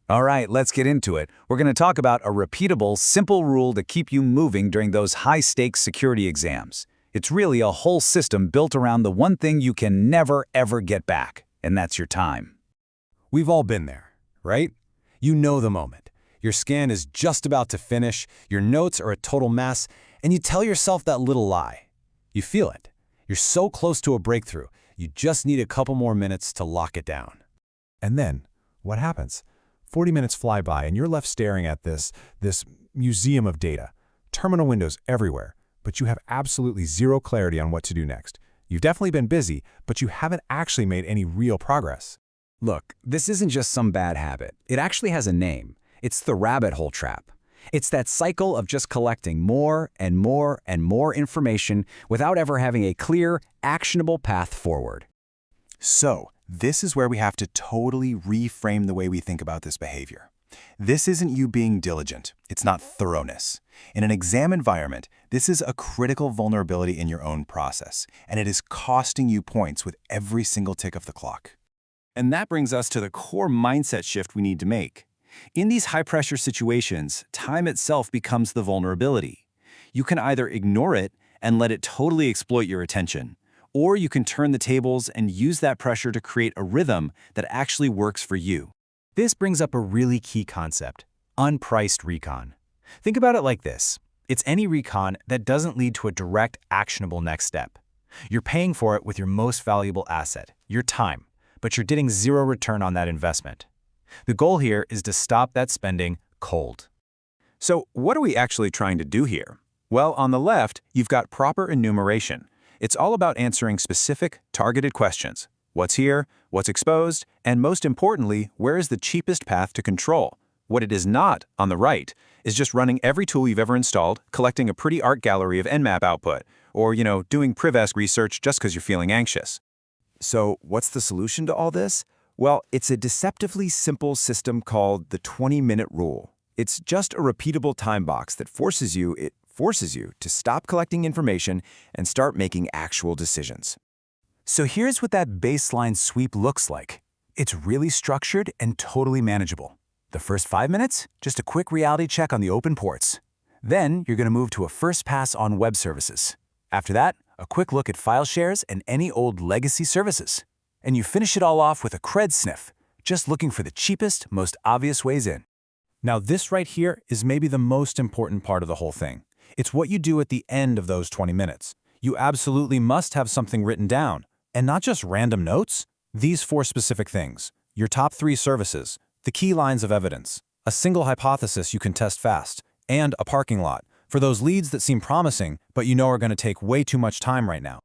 All right, let's get into it. We're going to talk about a repeatable, simple rule to keep you moving during those high-stakes security exams. It's really a whole system built around the one thing you can never, ever get back, and that's your time. We've all been there, right? You know the moment. Your scan is just about to finish, your notes are a total mess, and you tell yourself that little lie. You feel it. You're so close to a breakthrough, you just need a couple more minutes to lock it down. And then, what happens? 40 minutes fly by and you're left staring at this museum of data, terminal windows everywhere, but you have absolutely zero clarity on what to do next. You've definitely been busy, but you haven't actually made any real progress. Look, this isn't just some bad habit. It actually has a name. It's the rabbit hole trap. It's that cycle of just collecting more and more and more information without ever having a clear, actionable path forward. So, this is where we have to totally reframe the way we think about this behavior. This isn't you being diligent. It's not thoroughness. In an exam environment, this is a critical vulnerability in your own process, and it is costing you points with every single tick of the clock. And that brings us to the core mindset shift we need to make. In these high-pressure situations, time itself becomes the vulnerability. You can either ignore it and let it totally exploit your attention, or you can turn the tables and use that pressure to create a rhythm that actually works for you. This brings up a really key concept: unpriced recon. Think about it like this. It's any recon that doesn't lead to a direct, actionable next step. You're paying for it with your most valuable asset, your time, but you're getting zero return on that investment. The goal here is to stop that spending cold. So what are we actually trying to do here? Well, on the left, you've got proper enumeration. It's all about answering specific, targeted questions. What's here, what's exposed, and most importantly, where is the cheapest path to control? What it is not, on the right, is just running every tool you've ever installed, collecting a pretty art gallery of Nmap output, or, doing PrivEsk research just because you're feeling anxious. So, what's the solution to all this? Well, it's a deceptively simple system called the 20-minute rule. It's just a repeatable time box that forces you to stop collecting information and start making actual decisions. So here's what that baseline sweep looks like. It's really structured and totally manageable. The first 5 minutes, just a quick reality check on the open ports. Then you're going to move to a first pass on web services. After that, a quick look at file shares and any old legacy services. And you finish it all off with a cred sniff, just looking for the cheapest, most obvious ways in. Now this right here is maybe the most important part of the whole thing. It's what you do at the end of those 20 minutes. You absolutely must have something written down, and not just random notes. These 4 specific things: your top 3 services, the key lines of evidence, a single hypothesis you can test fast, and a parking lot for those leads that seem promising but you know are going to take way too much time right now.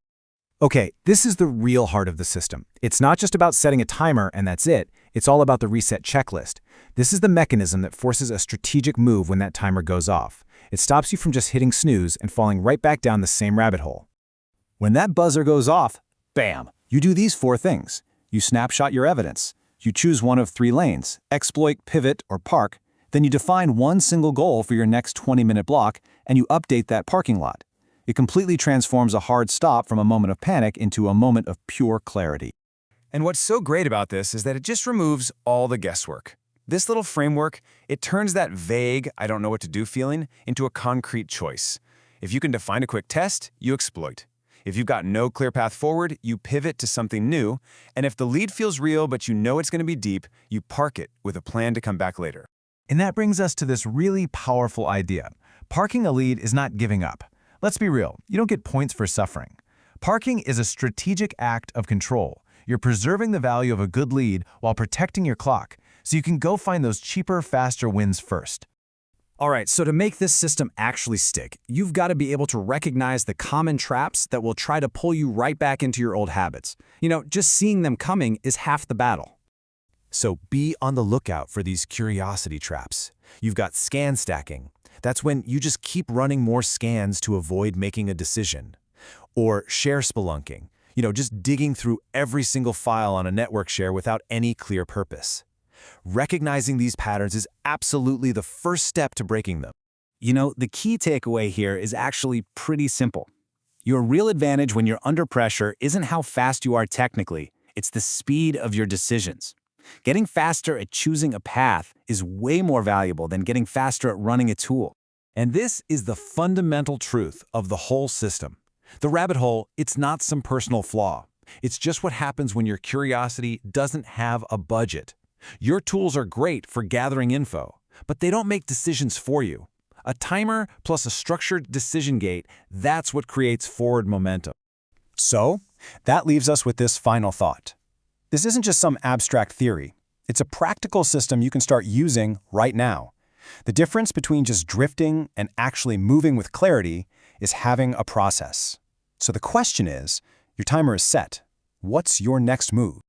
Okay, this is the real heart of the system. It's not just about setting a timer and that's it. It's all about the reset checklist. This is the mechanism that forces a strategic move when that timer goes off. It stops you from just hitting snooze and falling right back down the same rabbit hole. When that buzzer goes off, bam, you do these 4 things. You snapshot your evidence. You choose one of 3 lanes: exploit, pivot, or park. Then you define one single goal for your next 20-minute block, and you update that parking lot. It completely transforms a hard stop from a moment of panic into a moment of pure clarity. And what's so great about this is that it just removes all the guesswork. This little framework, it turns that vague, I don't know what to do feeling into a concrete choice. If you can define a quick test, you exploit. If you've got no clear path forward, you pivot to something new. And if the lead feels real but you know it's going to be deep, you park it with a plan to come back later. And that brings us to this really powerful idea. Parking a lead is not giving up. Let's be real, you don't get points for suffering. Parking is a strategic act of control. You're preserving the value of a good lead while protecting your clock, so you can go find those cheaper, faster wins first. All right, so to make this system actually stick, you've got to be able to recognize the common traps that will try to pull you right back into your old habits. Just seeing them coming is half the battle. So be on the lookout for these curiosity traps. You've got scan stacking. That's when you just keep running more scans to avoid making a decision. Or share spelunking, just digging through every single file on a network share without any clear purpose. Recognizing these patterns is absolutely the first step to breaking them. The key takeaway here is actually pretty simple. Your real advantage when you're under pressure isn't how fast you are technically, it's the speed of your decisions. Getting faster at choosing a path is way more valuable than getting faster at running a tool. And this is the fundamental truth of the whole system. The rabbit hole, it's not some personal flaw. It's just what happens when your curiosity doesn't have a budget. Your tools are great for gathering info, but they don't make decisions for you. A timer plus a structured decision gate, that's what creates forward momentum. So, that leaves us with this final thought. This isn't just some abstract theory. It's a practical system you can start using right now. The difference between just drifting and actually moving with clarity is having a process. So the question is, your timer is set. What's your next move?